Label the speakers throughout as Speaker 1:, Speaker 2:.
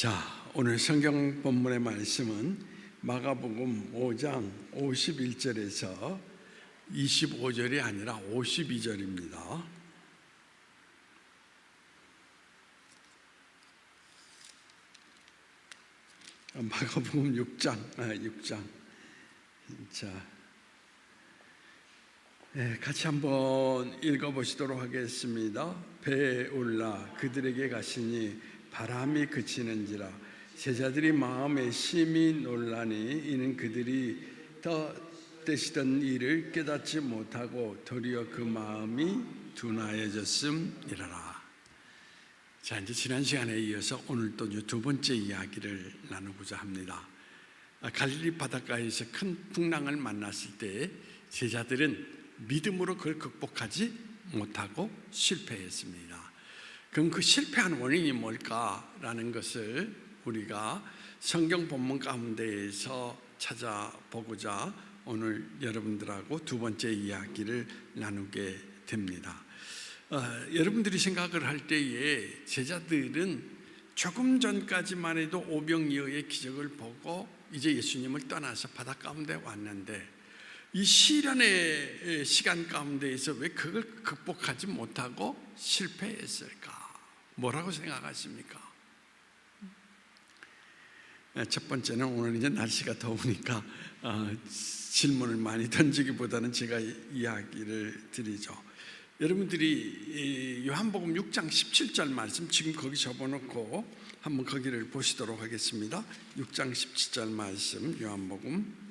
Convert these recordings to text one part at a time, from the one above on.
Speaker 1: 자, 오늘 성경 본문의 말씀은 마가복음 5장 51절에서 25절이 아니라 52절입니다. 마가복음 6장. 자, 같이 한번 읽어보시도록 하겠습니다. 배에 올라 그들에게 가시니 바람이 그치는지라 제자들이 마음에 심히 놀라니 이는 그들이 뜻하던 일을 깨닫지 못하고 도리어 그 마음이 둔하여졌음이라라. 자, 이제 지난 시간에 이어서 오늘 또 두 번째 이야기를 나누고자 합니다. 갈릴리 바닷가에서 큰 풍랑을 만났을 때 제자들은 믿음으로 그걸 극복하지 못하고 실패했습니다. 그럼 그 실패한 원인이 뭘까라는 것을 우리가 성경 본문 가운데에서 찾아보고자 오늘 여러분들하고 두 번째 이야기를 나누게 됩니다. 여러분들이 생각을 할 때에 제자들은 조금 전까지만 해도 오병이어의 기적을 보고 이제 예수님을 떠나서 바다 가운데 왔는데 이 시련의 시간 가운데에서 왜 그걸 극복하지 못하고 실패했을까? 뭐라고 생각하십니까? 첫 번째는 오늘 이제 날씨가 더우니까 질문을 많이 던지기보다는 제가 이야기를 드리죠. 여러분들이 요한복음 6장 17절 말씀 지금 거기 접어놓고 한번 거기를 보시도록 하겠습니다. 6장 17절 말씀 요한복음.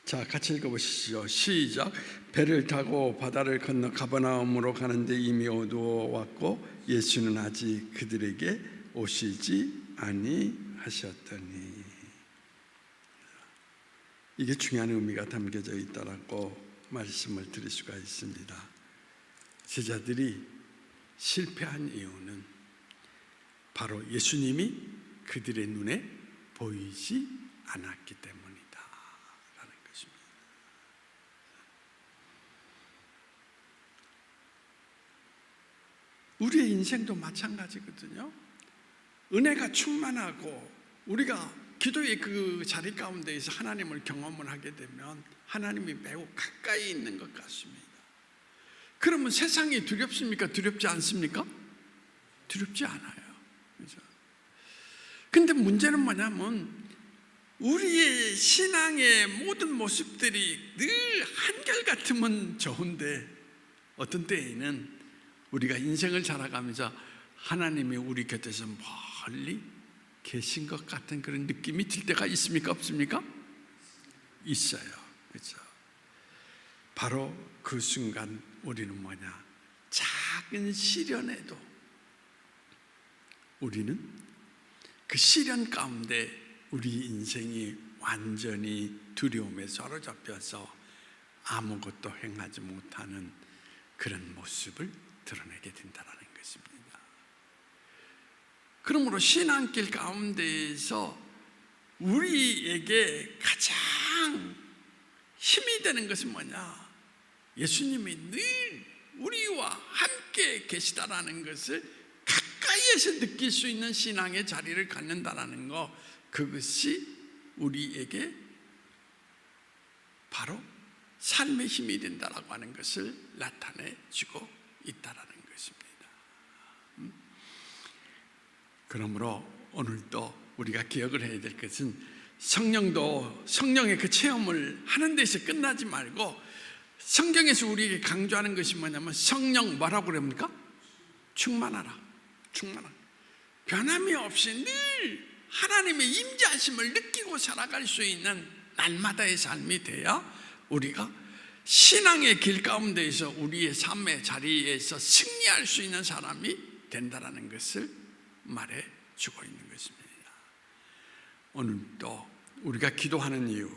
Speaker 1: 자, 같이 읽어보시죠. 시작. 배를 타고 바다를 건너 가버나움으로 가는데 이미 어두워 왔고 예수는 아직 그들에게 오시지 아니하셨더니. 이게 중요한 의미가 담겨져 있다라고 말씀을 드릴 수가 있습니다. 제자들이 실패한 이유는 바로 예수님이 그들의 눈에 보이지 않았기 때문에 우리의 인생도 마찬가지거든요. 은혜가 충만하고 우리가 기도의 그 자리 가운데에서 하나님을 경험을 하게 되면 하나님이 매우 가까이 있는 것 같습니다. 그러면 세상이 두렵습니까? 두렵지 않습니까? 두렵지 않아요. 그렇죠? 근데 문제는 뭐냐면 우리의 신앙의 모든 모습들이 늘 한결같으면 좋은데 어떤 때에는 우리가 인생을 살아가면서 하나님이 우리 곁에서 멀리 계신 것 같은 그런 느낌이 들 때가 있습니까? 없습니까? 있어요. 그렇죠? 바로 그 순간 우리는 뭐냐? 작은 시련에도 우리는 그 시련 가운데 우리 인생이 완전히 두려움에 사로잡혀서 아무것도 행하지 못하는 그런 모습을 드러내게 된다는 것입니다. 그러므로 신앙길 가운데에서 우리에게 가장 힘이 되는 것은 뭐냐? 예수님이 늘 우리와 함께 계시다라는 것을 가까이에서 느낄 수 있는 신앙의 자리를 갖는다라는 것, 그것이 우리에게 바로 삶의 힘이 된다라고 하는 것을 나타내주고 있다라는 것입니다. 그러므로 오늘도 우리가 기억을 해야 될 것은 성령의 그 체험을 하는 데서 끝나지 말고 성경에서 우리에게 강조하는 것이 뭐냐면 성령 뭐라고 그럽니까? 충만하라. 변함이 없이 늘 하나님의 임재하심을 느끼고 살아갈 수 있는 날마다의 삶이 돼야 우리가 신앙의 길 가운데에서 우리의 삶의 자리에서 승리할 수 있는 사람이 된다는 것을 말해주고 있는 것입니다. 오늘도 우리가 기도하는 이유,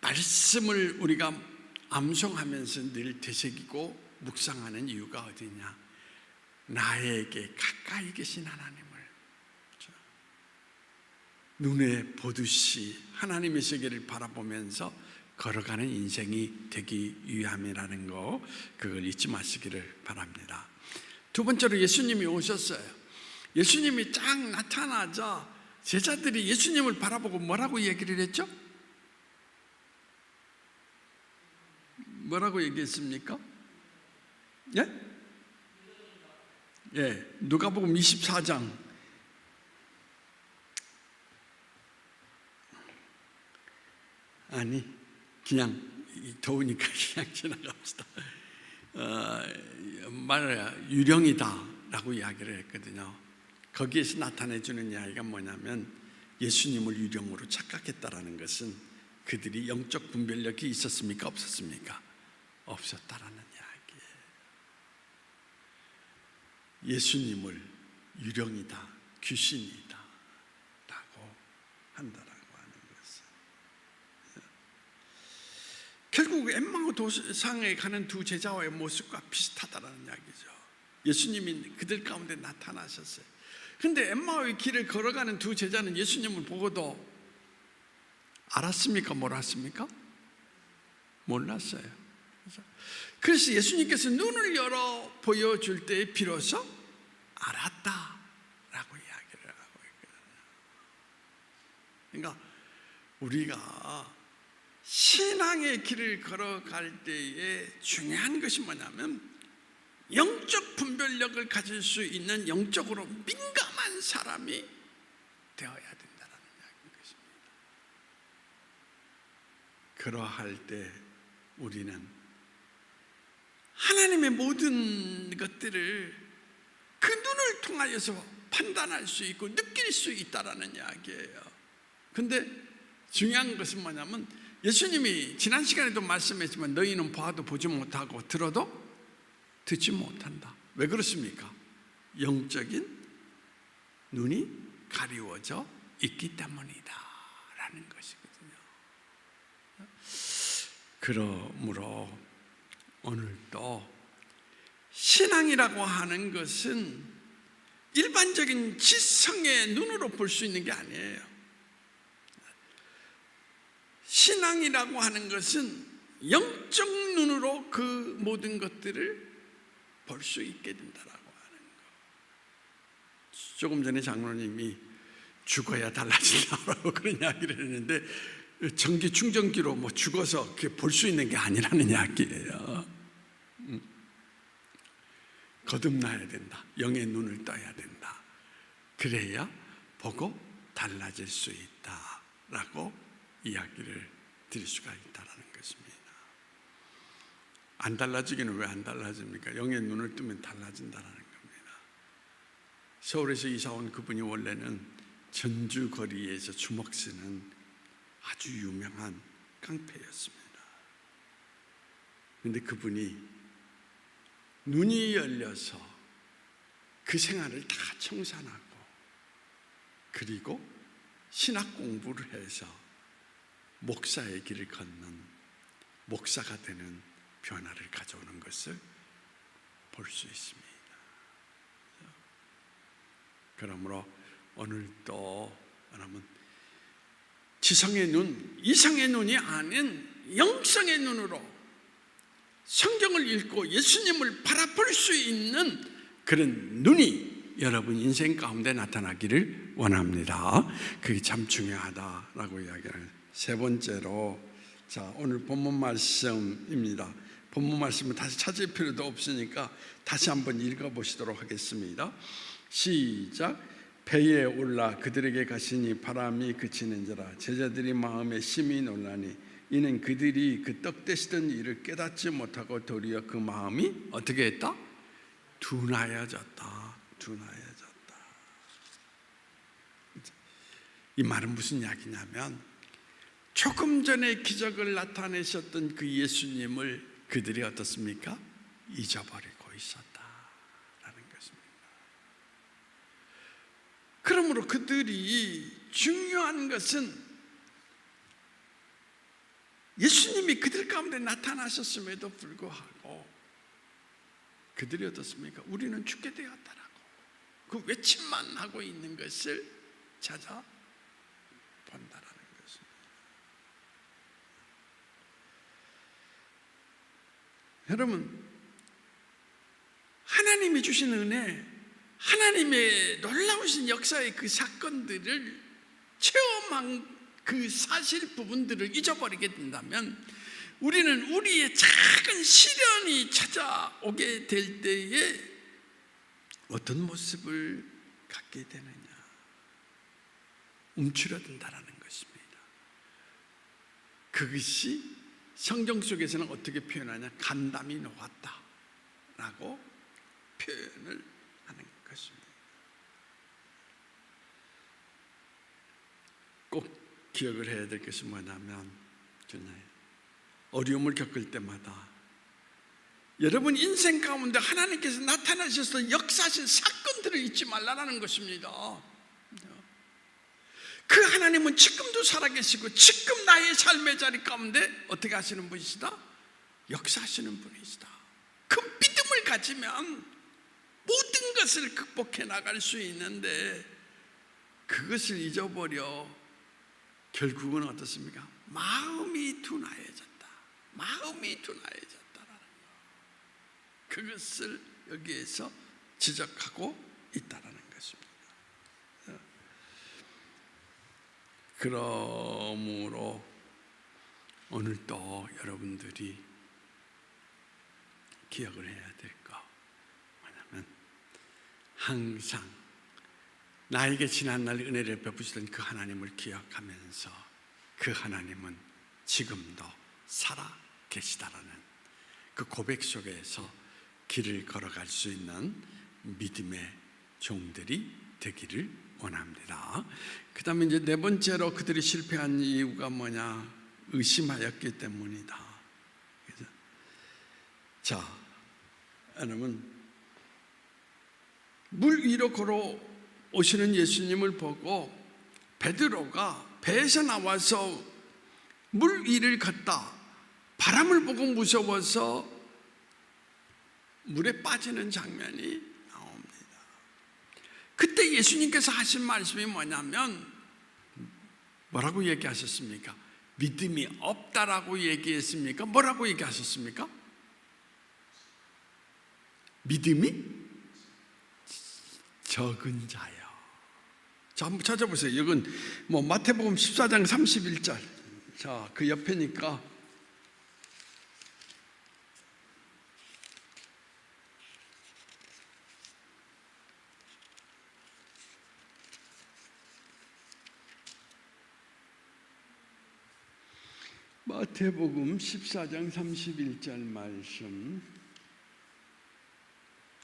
Speaker 1: 말씀을 우리가 암송하면서 늘 되새기고 묵상하는 이유가 어디냐? 나에게 가까이 계신 하나님을 눈에 보듯이 하나님의 세계를 바라보면서 걸어가는 인생이 되기 위함이라는 거, 그걸 잊지 마시기를 바랍니다. 두 번째로 예수님이 오셨어요. 예수님이 쫙 나타나자 제자들이 예수님을 바라보고 뭐라고 얘기를 했죠? 뭐라고 얘기했습니까? 예? 예, 누가복음 24장 아니 그냥 더우니까 그냥 지나갑시다. 말을 유령이다라고 이야기를 했거든요. 거기에서 나타내주는 이야기가 뭐냐면 예수님을 유령으로 착각했다라는 것은 그들이 영적 분별력이 있었습니까? 없었습니까? 없었다라는 이야기예요. 예수님을 유령이다, 귀신이다 라고 한다라고 하는 것은 결국 엠마오 도상에 가는 두 제자와의 모습과 비슷하다라는 이야기죠. 예수님이 그들 가운데 나타나셨어요. 그런데 엠마오의 길을 걸어가는 두 제자는 예수님을 보고도 알았습니까? 몰랐습니까? 몰랐어요. 그래서 예수님께서 눈을 열어 보여줄 때 비로소 알았다라고 이야기를 하고 있거든요. 그러니까 우리가 신앙의 길을 걸어갈 때에 중요한 것이 뭐냐면 영적 분별력을 가질 수 있는 영적으로 민감한 사람이 되어야 된다는 이야기인 것입니다. 그러할 때 우리는 하나님의 모든 것들을 그 눈을 통하여서 판단할 수 있고 느낄 수 있다라는 이야기예요. 근데 중요한 것은 뭐냐면 예수님이 지난 시간에도 말씀했지만 너희는 봐도 보지 못하고 들어도 듣지 못한다. 왜 그렇습니까? 영적인 눈이 가리워져 있기 때문이다 라는 것이거든요. 그러므로 오늘도 신앙이라고 하는 것은 일반적인 지성의 눈으로 볼 수 있는 게 아니에요. 신앙이라고 하는 것은 영적 눈으로 그 모든 것들을 볼 수 있게 된다라고 하는 거. 조금 전에 장로님이 죽어야 달라진다라고 그런 이야기를 했는데 전기 충전기로 뭐 죽어서 볼 수 있는 게 아니라는 이야기예요. 거듭나야 된다. 영의 눈을 떠야 된다. 그래야 보고 달라질 수 있다라고 이야기를 드릴 수가 있다라는 것입니다. 안 달라지기는 왜 안 달라집니까? 영의 눈을 뜨면 달라진다라는 겁니다. 서울에서 이사 온 그분이 원래는 전주 거리에서 주먹 쓰는 아주 유명한 깡패였습니다. 그런데 그분이 눈이 열려서 그 생활을 다 청산하고 그리고 신학 공부를 해서 목사의 길을 걷는 목사가 되는 변화를 가져오는 것을 볼 수 있습니다. 그러므로 오늘도 여러분 지성의 눈, 이성의 눈이 아닌 영성의 눈으로 성경을 읽고 예수님을 바라볼 수 있는 그런 눈이 여러분 인생 가운데 나타나기를 원합니다. 그게 참 중요하다라고 이야기를. 세 번째로 자 오늘 본문 말씀입니다. 본문 말씀은 다시 찾을 필요도 없으니까 다시 한번 읽어보시도록 하겠습니다. 시작. 배에 올라 그들에게 가시니 바람이 그치는지라 제자들이 마음에 심히 놀라니 이는 그들이 그 떡 대시던 일을 깨닫지 못하고 도리어 그 마음이 어떻게 했다? 둔하여졌다. 둔하여졌다. 이 말은 무슨 이야기냐면 조금 전에 기적을 나타내셨던 그 예수님을 그들이 어떻습니까? 잊어버리고 있었다라는 것입니다. 그러므로 그들이 중요한 것은 예수님이 그들 가운데 나타나셨음에도 불구하고 그들이 어떻습니까? 우리는 죽게 되었다라고 그 외침만 하고 있는 것을 찾아 본다라는 것입니다. 여러분, 하나님이 주신 은혜, 하나님의 놀라우신 역사의 그 사건들을 체험한 그 사실 부분들을 잊어버리게 된다면 우리는 우리의 작은 시련이 찾아오게 될 때에 어떤 모습을 갖게 되느냐, 움츠러든다라는 것입니다. 그것이 성경 속에서는 어떻게 표현하냐, 간담이 놓았다라고 표현을 하는 것입니다. 꼭 기억을 해야 될 것이 뭐냐면, 어려움을 겪을 때마다 여러분 인생 가운데 하나님께서 나타나셔서 역사하신 사건들을 잊지 말라는 것입니다. 그 하나님은 지금도 살아계시고 지금 나의 삶의 자리 가운데 어떻게 하시는 분이시다? 역사하시는 분이시다. 그 믿음을 가지면 모든 것을 극복해 나갈 수 있는데, 그것을 잊어버려 결국은 어떻습니까? 마음이 둔하여졌다. 마음이 둔하여졌다라는 것. 그것을 여기에서 지적하고 있다라는 것입니다. 그러므로 오늘도 여러분들이 기억을 해야 될 거 뭐냐면, 항상 나에게 지난날 은혜를 베푸시던 그 하나님을 기억하면서 그 하나님은 지금도 살아 계시다라는 그 고백 속에서 길을 걸어갈 수 있는 믿음의 종들이 되기를 원합니다. 그 다음에 이제 네 번째로 그들이 실패한 이유가 뭐냐? 의심하였기 때문이다. 자, 여러분, 물 위로 걸어오시는 예수님을 보고 베드로가 배에서 나와서 물 위를 걷다 바람을 보고 무서워서 물에 빠지는 장면이 나옵니다. 그때 예수님께서 하신 말씀이 뭐냐면, 뭐라고 얘기하셨습니까? 믿음이 없다라고 얘기했습니까? 뭐라고 얘기하셨습니까? 믿음이 적은 자요. 자, 한번 찾아보세요. 이건 뭐 마태복음 14장 31절. 자, 그 옆에니까 마태복음 14장 31절 말씀.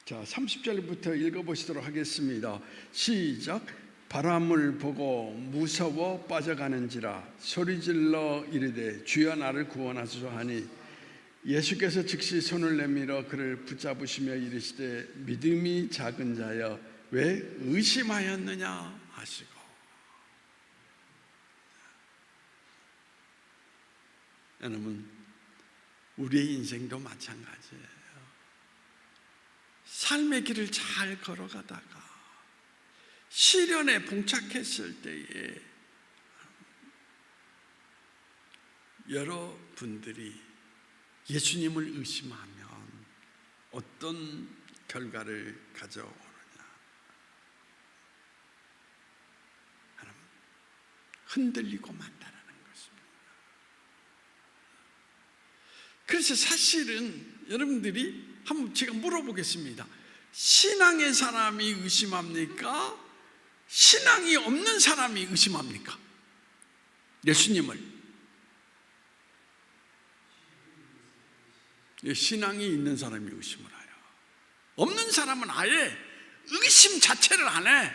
Speaker 1: 자, 30절부터 읽어보시도록 하겠습니다. 시작. 바람을 보고 무서워 빠져가는지라 소리질러 이르되 주여 나를 구원하소서 하니, 예수께서 즉시 손을 내밀어 그를 붙잡으시며 이르시되 믿음이 작은 자여 왜 의심하였느냐 하시고. 여러분, 우리의 인생도 마찬가지예요. 삶의 길을 잘 걸어가다가 시련에 봉착했을 때에 여러분들이 예수님을 의심하면 어떤 결과를 가져오느냐? 여러분, 흔들리고 만다라는 것입니다. 그래서 사실은 여러분들이 한번 제가 물어보겠습니다. 신앙의 사람이 의심합니까? 신앙이 없는 사람이 의심합니까? 예수님을. 신앙이 있는 사람이 의심을 해요. 없는 사람은 아예 의심 자체를 안 해.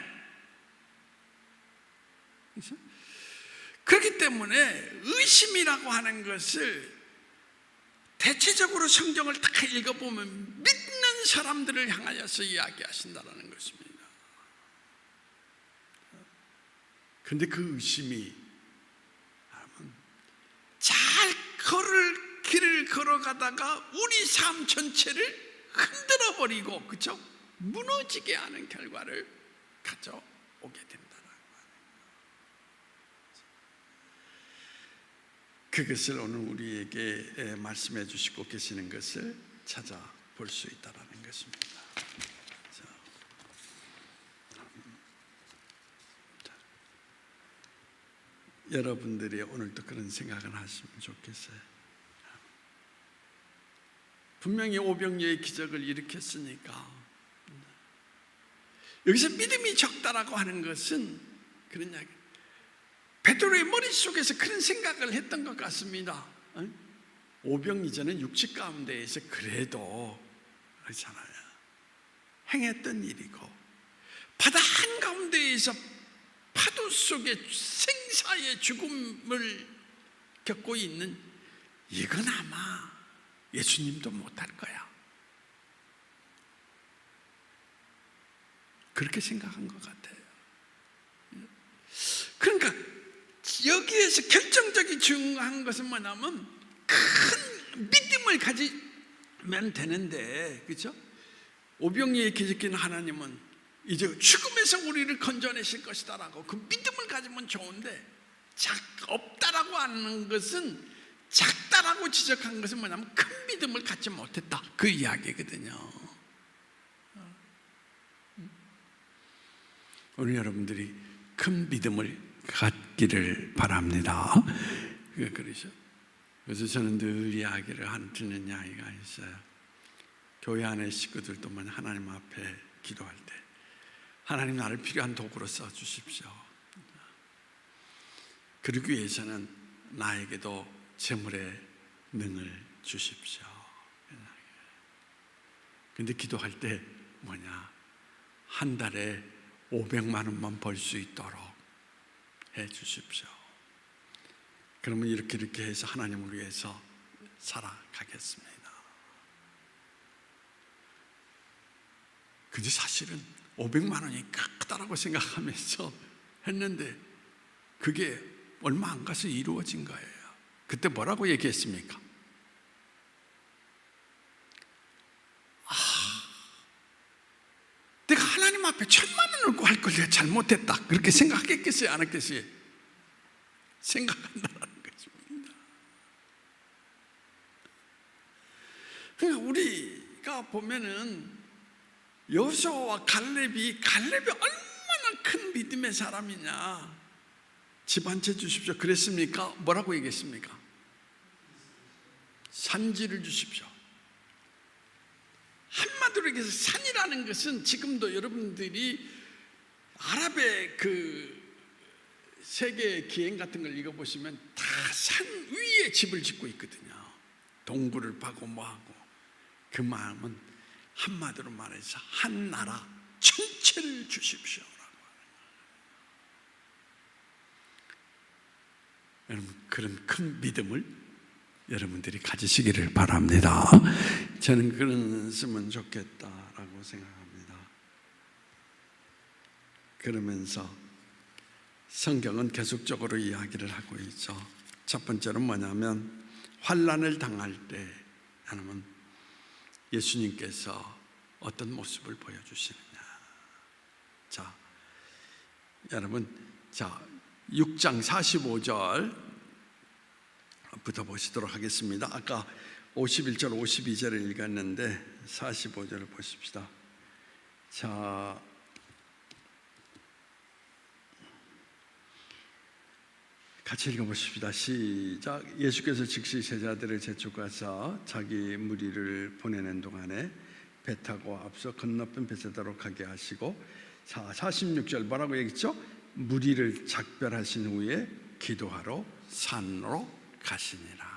Speaker 1: 그렇기 때문에 의심이라고 하는 것을 대체적으로 성경을 다 읽어보면 믿는 사람들을 향하여서 이야기하신다는 것입니다. 그런데 그 의심이 잘 길을 걸어가다가 우리 삶 전체를 흔들어버리고, 그렇죠? 무너지게 하는 결과를 가져오게 된다는 거예요. 그것을 오늘 우리에게 말씀해 주시고 계시는 것을 찾아볼 수 있다는 것입니다. 여러분들이 오늘도 그런 생각을 하시면 좋겠어요. 분명히 오병이어의 기적을 일으켰으니까 여기서 믿음이 적다라고 하는 것은 그런 이야기, 베드로의 머릿속에서 그런 생각을 했던 것 같습니다. 오병이전은 육체 가운데에서 그래도 그렇잖아요, 행했던 일이고, 바다 한가운데에서 파도 속에 생사의 죽음을 겪고 있는, 이건 아마 예수님도 못할 거야, 그렇게 생각한 것 같아요. 그러니까 여기에서 결정적인 중요한 것은 뭐냐면 큰 믿음을 가지면 되는데, 그렇죠? 오병이어의 기적인 하나님은 이제 죽음에서 우리를 건져내실 것이다라고 그 믿음을 가지면 좋은데, 없다라고 하는 것은, 작다라고 지적한 것은 뭐냐면 큰 믿음을 갖지 못했다, 그 이야기거든요. 오늘 여러분들이 큰 믿음을 갖기를 바랍니다. 그러죠. 그래서 저는 늘 이야기를 듣는 이야기가 있어요. 교회 안에 식구들도 하나님 앞에 기도할 때, 하나님 나를 필요한 도구로 써주십시오. 그러기 위해서는 나에게도 재물의 능을 주십시오. 근데 기도할 때 한 달에 500만 원만 벌 수 있도록 해 주십시오. 그러면 이렇게 해서 하나님을 위해서 살아가겠습니다. 근데 사실은 500만 원이 크다라고 생각하면서 했는데 그게 얼마 안 가서 이루어진 거예요. 그때 뭐라고 얘기했습니까? 내가 하나님 앞에 1,000만 원을 구할 걸 내가 잘못했다, 그렇게 생각했겠어요, 안 했겠어요? 생각한다는 것입니다. 그러니까 우리가 보면은 여호수아와 갈렙이 얼마나 큰 믿음의 사람이냐. 집 한 채 주십시오 그랬습니까? 뭐라고 얘기했습니까? 산지를 주십시오. 한마디로 얘기해서 산이라는 것은 지금도 여러분들이 아랍의 그 세계 기행 같은 걸 읽어보시면 다 산 위에 집을 짓고 있거든요. 동굴을 파고 뭐하고. 그 마음은 한마디로 말해서 한 나라 전체를 주십시오. 여러분, 그런 큰 믿음을 여러분들이 가지시기를 바랍니다. 저는 그랬으면 좋겠다라고 생각합니다. 그러면서 성경은 계속적으로 이야기를 하고 있죠. 첫 번째는 뭐냐면 환난을 당할 때 하나님은 예수님께서 어떤 모습을 보여주시느냐. 자, 여러분, 6장 45절부터 보시도록 하겠습니다. 아까 51절 52절을 읽었는데 45절을 보십시다. 자, 같이 읽어보십시다. 시작. 예수께서 즉시 제자들을 재촉하사 자기 무리를 보내는 동안에 배 타고 앞서 건너편 베세다로 가게 하시고, 자, 46절 뭐라고 얘기했죠? 무리를 작별하신 후에 기도하러 산으로 가시니라.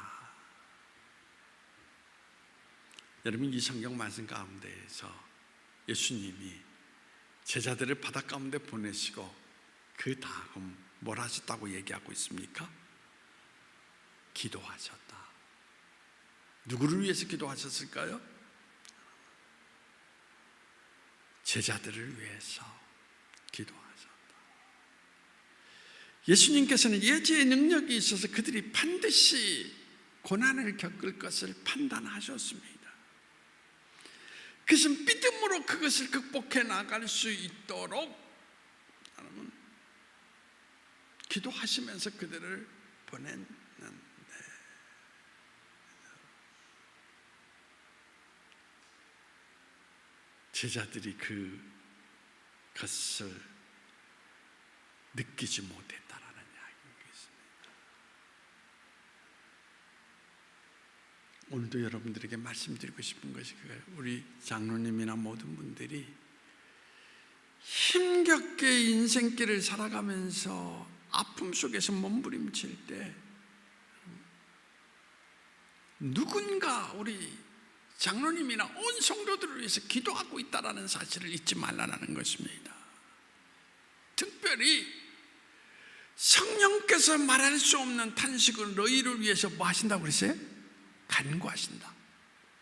Speaker 1: 여러분, 이 성경 말씀 가운데에서 예수님이 제자들을 바다 가운데 보내시고 그 다음 뭘 하셨다고 얘기하고 있습니까? 기도하셨다. 누구를 위해서 기도하셨을까요? 제자들을 위해서 기도하셨다. 예수님께서는 예지의 능력이 있어서 그들이 반드시 고난을 겪을 것을 판단하셨습니다. 그래서 믿음으로 그것을 극복해 나갈 수 있도록 기도하시면서 그들을 보냈는데, 제자들이 그것을 느끼지 못했다라는 이야기입니다. 오늘도 여러분들에게 말씀드리고 싶은 것이 그거예요. 우리 장로님이나 모든 분들이 힘겹게 인생길을 살아가면서 아픔 속에서 몸부림칠 때 누군가 우리 장로님이나 온 성도들을 위해서 기도하고 있다는 사실을 잊지 말라는 것입니다. 특별히 성령께서 말할 수 없는 탄식을 너희를 위해서 뭐 하신다고 그랬어요? 간구하신다.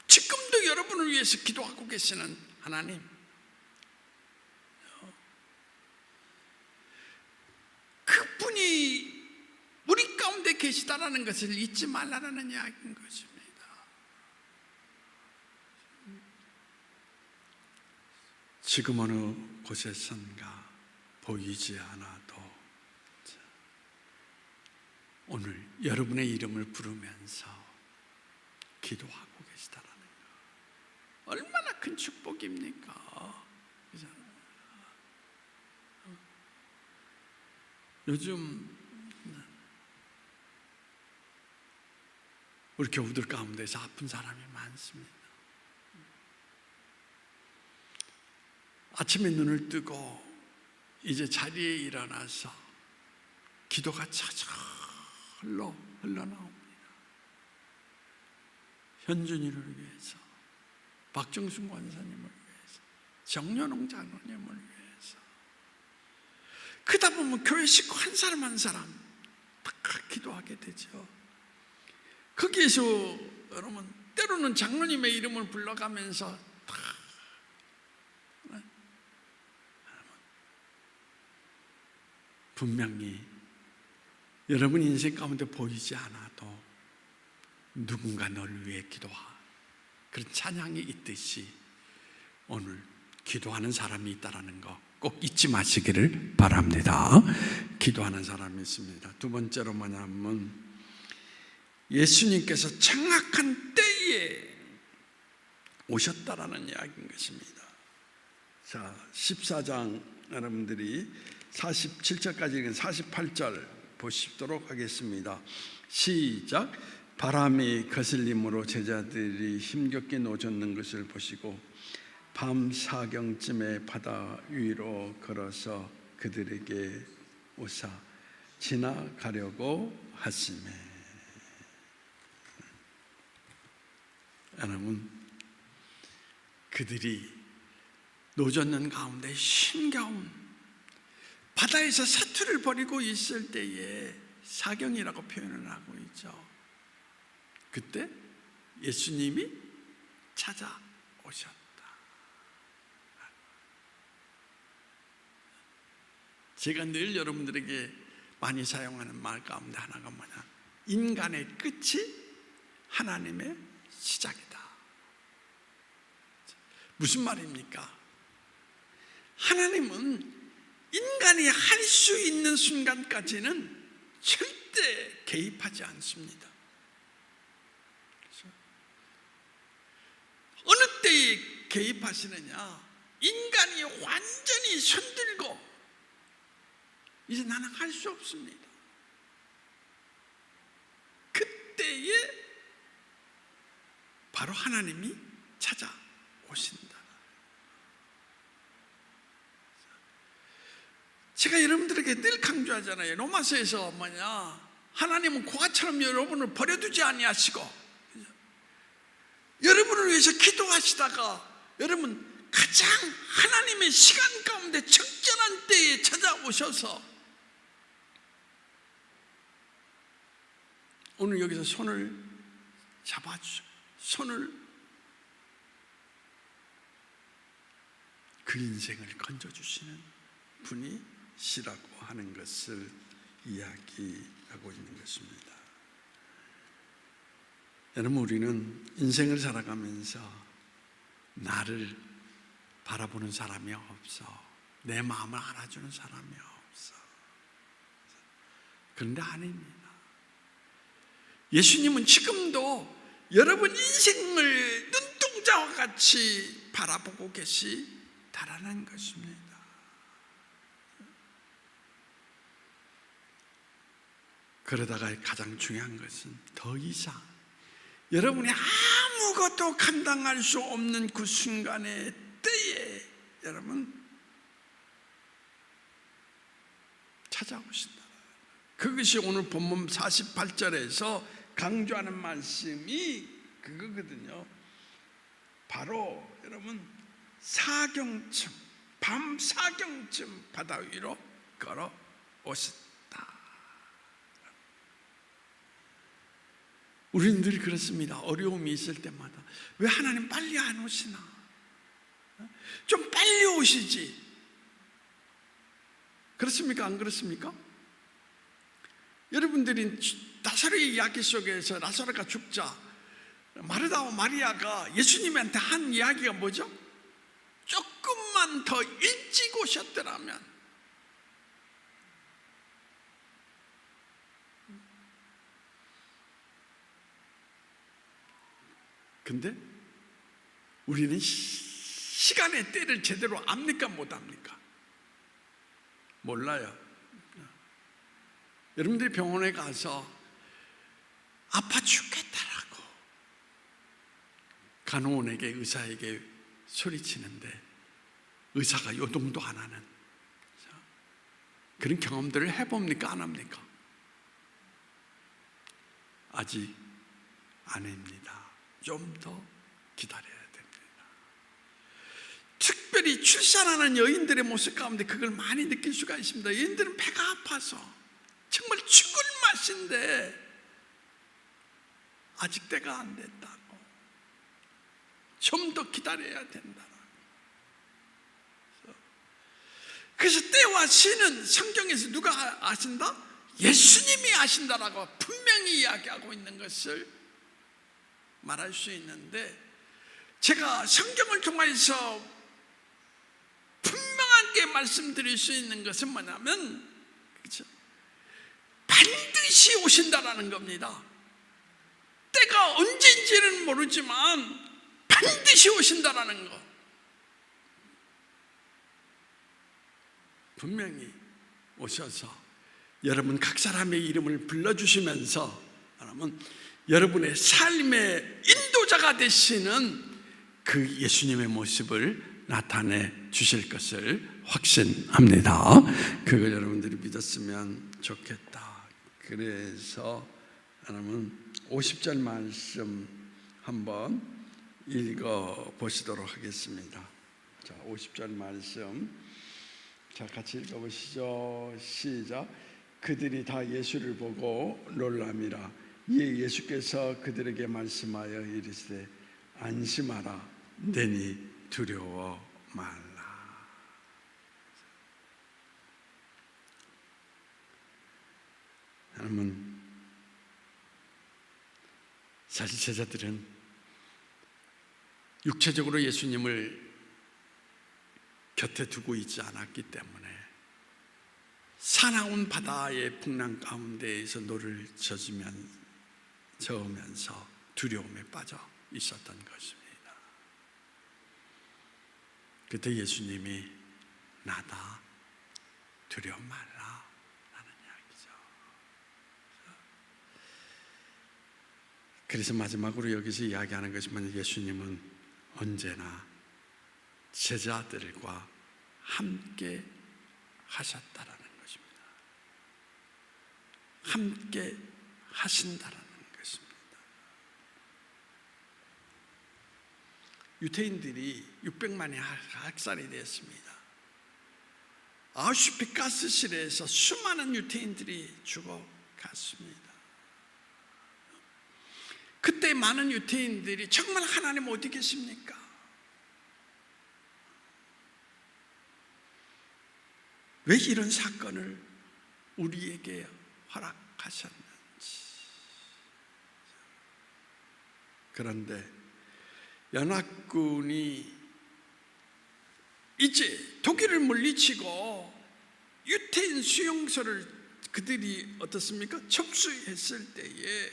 Speaker 1: 지금도 여러분을 위해서 기도하고 계시는 하나님, 그분이 우리 가운데 계시다라는 것을 잊지 말라는 이야기인 것입니다. 지금 어느 곳에선가 보이지 않아도 오늘 여러분의 이름을 부르면서 기도하고 계시다라는 거 얼마나 큰 축복입니까? 요즘 우리 교우들 가운데서 아픈 사람이 많습니다. 아침에 눈을 뜨고 이제 자리에 일어나서 기도가 저절로 흘러나옵니다. 현준이를 위해서, 박정순 권사님을 위해서, 정연홍 장로님을 위해서. 그러다 보면 교회 식구 한 사람 한 사람 다 기도하게 되죠. 거기에서 여러분 때로는 장로님의 이름을 불러가면서 다 분명히 여러분 인생 가운데 보이지 않아도 누군가 너를 위해 기도하, 그런 찬양이 있듯이 오늘 기도하는 사람이 있다는 거 꼭 잊지 마시기를 바랍니다. 기도하는 사람이 있습니다. 두 번째로 뭐냐면 예수님께서 정확한 때에 오셨다라는 이야기인 것입니다. 자, 14장 여러분들이 47절까지 읽은 48절 보시도록 하겠습니다. 시작. 바람이 거슬림으로 제자들이 힘겹게 노젓는 것을 보시고 밤 사경쯤에 바다 위로 걸어서 그들에게 오사 지나가려고 하시매. 여러분, 그들이 노젓는 가운데 힘겨운 바다에서 사투를 벌이고 있을 때에 사경이라고 표현을 하고 있죠. 그때 예수님이 찾아오셨다. 제가 늘 여러분들에게 많이 사용하는 말 가운데 하나가 뭐냐, 인간의 끝이 하나님의 시작이다. 무슨 말입니까? 하나님은 인간이 할 수 있는 순간까지는 절대 개입하지 않습니다. 어느 때에 개입하시느냐? 인간이 완전히 손들고 이제 나는 할 수 없습니다. 그때에 바로 하나님이 찾아오신다. 제가 여러분들에게 늘 강조하잖아요. 로마서에서 뭐냐, 하나님은 고아처럼 여러분을 버려두지 아니하시고 여러분을 위해서 기도하시다가 여러분 가장 하나님의 시간 가운데 적절한 때에 찾아오셔서 오늘 여기서 손을 잡아주죠. 손을, 그 인생을 건져주시는 분이시라고 하는 것을 이야기하고 있는 것입니다. 여러분, 우리는 인생을 살아가면서 나를 바라보는 사람이 없어, 내 마음을 알아주는 사람이 없어. 그런데 아닙니다. 예수님은 지금도 여러분 인생을 눈동자와 같이 바라보고 계시다라는 것입니다. 그러다가 가장 중요한 것은 더 이상 여러분이 아무것도 감당할 수 없는 그 순간의 때에 여러분 찾아오신다. 그것이 오늘 본문 48절에서 강조하는 말씀이 그거거든요. 바로 여러분 사경쯤, 밤 사경쯤 바다 위로 걸어 오셨다. 우리는 늘 그렇습니다. 어려움이 있을 때마다 왜 하나님 빨리 안 오시나? 좀 빨리 오시지. 그렇습니까? 안 그렇습니까? 여러분들이 나사로의 이야기 속에서 나사로가 죽자 마르다와 마리아가 예수님한테 한 이야기가 뭐죠? 조금만 더 일찍 오셨더라면. 근데 우리는 시간의 때를 제대로 압니까? 못 압니까? 몰라요. 여러분들이 병원에 가서 아파 죽겠다라고 간호원에게, 의사에게 소리치는데 의사가 요동도 안 하는 그런 경험들을 해봅니까? 안 합니까? 아직 아닙니다. 좀 더 기다려야 됩니다. 특별히 출산하는 여인들의 모습 가운데 그걸 많이 느낄 수가 있습니다. 여인들은 배가 아파서 정말 죽을 맛인데 아직 때가 안 됐다고, 좀 더 기다려야 된다. 그래서 때와 시는 성경에서 누가 아신다? 예수님이 아신다라고 분명히 이야기하고 있는 것을 말할 수 있는데, 제가 성경을 통해서 분명하게 말씀드릴 수 있는 것은 뭐냐면, 그렇죠? 반드시 오신다라는 겁니다. 때가 언제인지는 모르지만 반드시 오신다라는 거 분명히 오셔서 여러분 각 사람의 이름을 불러주시면서 여러분의 삶의 인도자가 되시는 그 예수님의 모습을 나타내 주실 것을 확신합니다. 그걸 여러분들이 믿었으면 좋겠다. 그래서 여러분 50절 말씀 한번 읽어 보시도록 하겠습니다. 자, 50절 말씀, 자, 같이 읽어 보시죠. 시작. 그들이 다 예수를 보고 놀람이라. 이에 예수께서 그들에게 말씀하여 이르시되 안심하라, 내니 두려워 말라. 여러분, 사실 제자들은 육체적으로 예수님을 곁에 두고 있지 않았기 때문에 사나운 바다의 풍랑 가운데에서 노를 저으면서 두려움에 빠져 있었던 것입니다. 그때 예수님이 나다, 두려워 말라 라는 이야기죠. 그래서 마지막으로 여기서 이야기하는 것이면 예수님은 언제나 제자들과 함께 하셨다라는 것입니다. 함께 하신다라는 것입니다. 유태인들이 600만이 학살이 되었습니다. 아우슈비츠 가스실에서 수많은 유태인들이 죽어갔습니다. 그때 많은 유태인들이 정말 하나님 어디 계십니까? 왜 이런 사건을 우리에게 허락하셨는지. 그런데 연합군이 이제 독일을 물리치고 유태인 수용소를 그들이 어떻습니까? 접수했을 때에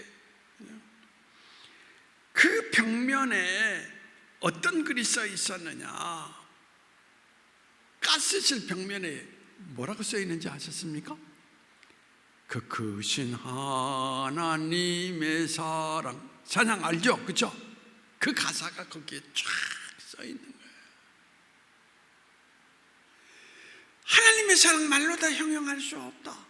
Speaker 1: 그 벽면에 어떤 글이 써 있었느냐? 가스실 벽면에 뭐라고 써 있는지 아셨습니까? 그 크신 하나님의 사랑, 찬양 알죠? 그렇죠? 그 가사가 거기에 쫙 써 있는 거예요. 하나님의 사랑 말로 다 형용할 수 없다.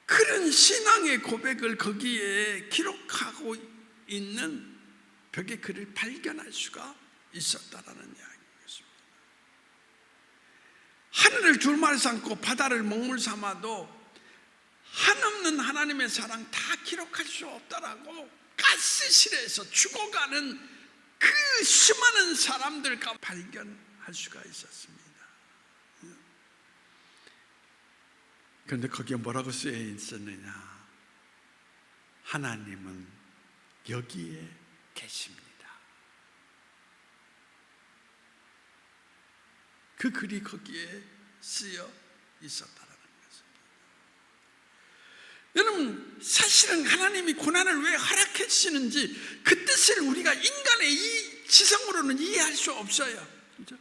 Speaker 1: 그런 신앙의 고백을 거기에 기록하고 있는 벽에 글을 발견할 수가 있었다라는 이야기인 것입니다. 하늘을 둘말 삼고 바다를 먹물 삼아도 한없는 하나님의 사랑 다 기록할 수 없다라고 가스실에서 죽어가는 그 수많은 사람들과 발견할 수가 있었습니다. 그런데 거기에 뭐라고 쓰여 있었느냐? 하나님은 여기에 계십니다. 그 글이 거기에 쓰여 있었다라는 것입니다. 여러분, 사실은 하나님이 고난을 왜 허락해 주시는지 그 뜻을 우리가 인간의 이 지성으로는 이해할 수 없어요. 그렇죠?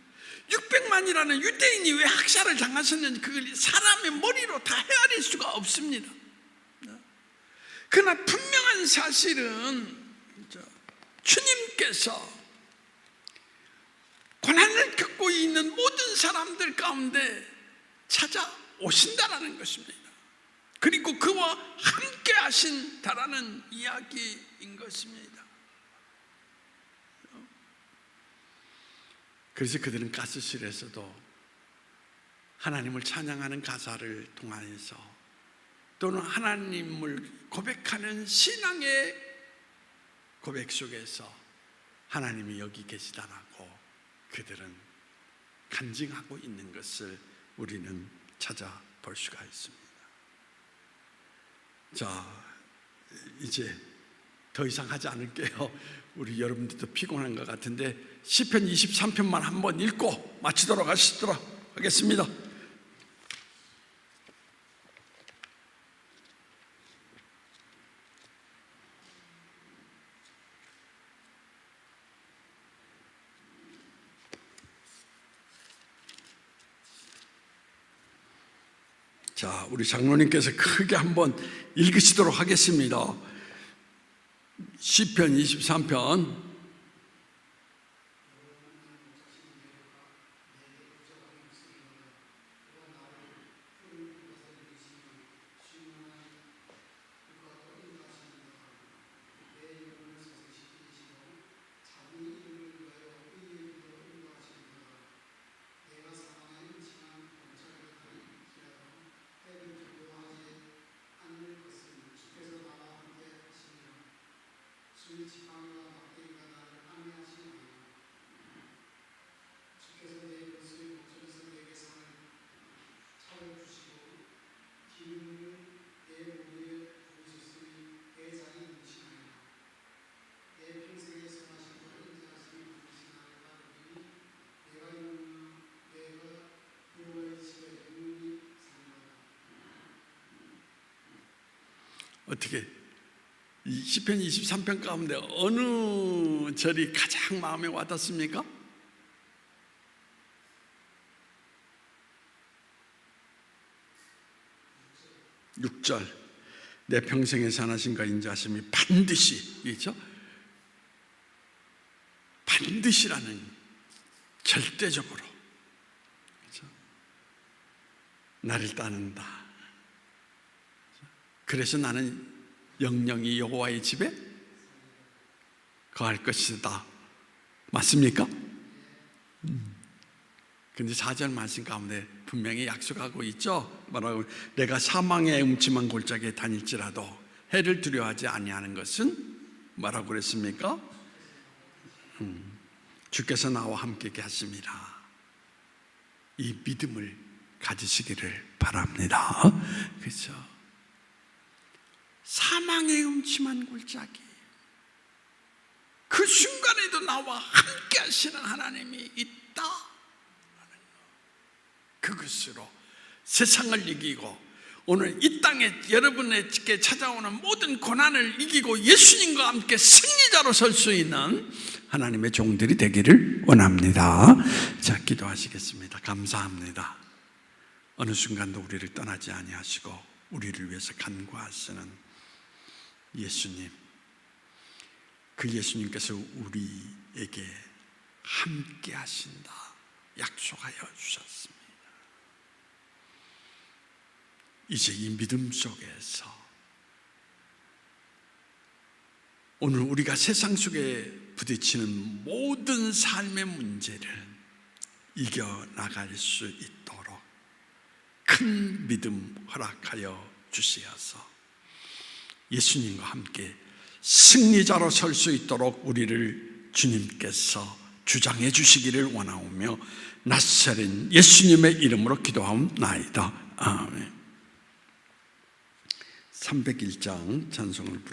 Speaker 1: 600만이라는 유대인이 왜 학살을 당하셨는지 그걸 사람의 머리로 다 헤아릴 수가 없습니다. 그러나 분명한 사실은 주님께서 고난을 겪고 있는 모든 사람들 가운데 찾아오신다라는 것입니다. 그리고 그와 함께 하신다라는 이야기인 것입니다. 그래서 그들은 가스실에서도 하나님을 찬양하는 가사를 통하여서 또는 하나님을 고백하는 신앙의 고백 속에서 하나님이 여기 계시다라고 그들은 간증하고 있는 것을 우리는 찾아볼 수가 있습니다. 자, 이제 더 이상 하지 않을게요. 우리 여러분들도 피곤한 것 같은데 시편 23편만 한번 읽고 마치도록 하겠습니다. 자, 우리 장로님께서 크게 한번 읽으시도록 하겠습니다. 시편 23편. 어떻게 이 시편 23편 가운데 어느 절이 가장 마음에 와닿습니까? 6절 내 평생에 산하신가 인자하심이 반드시, 그렇죠? 반드시라는 절대적으로, 그렇죠? 나를 따른다. 그래서 나는 영영이 여호와의 집에 거할 것이다. 맞습니까? 근데 4절 말씀 가운데 분명히 약속하고 있죠. 뭐라고? 내가 사망의 음침한 골짜기에 다닐지라도 해를 두려워하지 아니하는 것은 뭐라고 그랬습니까? 주께서 나와 함께 계십니다. 이 믿음을 가지시기를 바랍니다. 그렇죠? 사망의 음침한 골짜기, 그 순간에도 나와 함께 하시는 하나님이 있다. 그것으로 세상을 이기고 오늘 이 땅에 여러분에게 찾아오는 모든 고난을 이기고 예수님과 함께 승리자로 설 수 있는 하나님의 종들이 되기를 원합니다. 자, 기도하시겠습니다. 감사합니다. 어느 순간도 우리를 떠나지 아니하시고 우리를 위해서 간구하시는 예수님, 그 예수님께서 우리에게 함께 하신다 약속하여 주셨습니다. 이제 이 믿음 속에서 오늘 우리가 세상 속에 부딪히는 모든 삶의 문제를 이겨나갈 수 있도록 큰 믿음 허락하여 주시어서 예수님과 함께 승리자로 설 수 있도록 우리를 주님께서 주장해 주시기를 원하오며 나사렛 예수님의 이름으로 기도하옵나이다. 아멘. 301장 찬송을 부르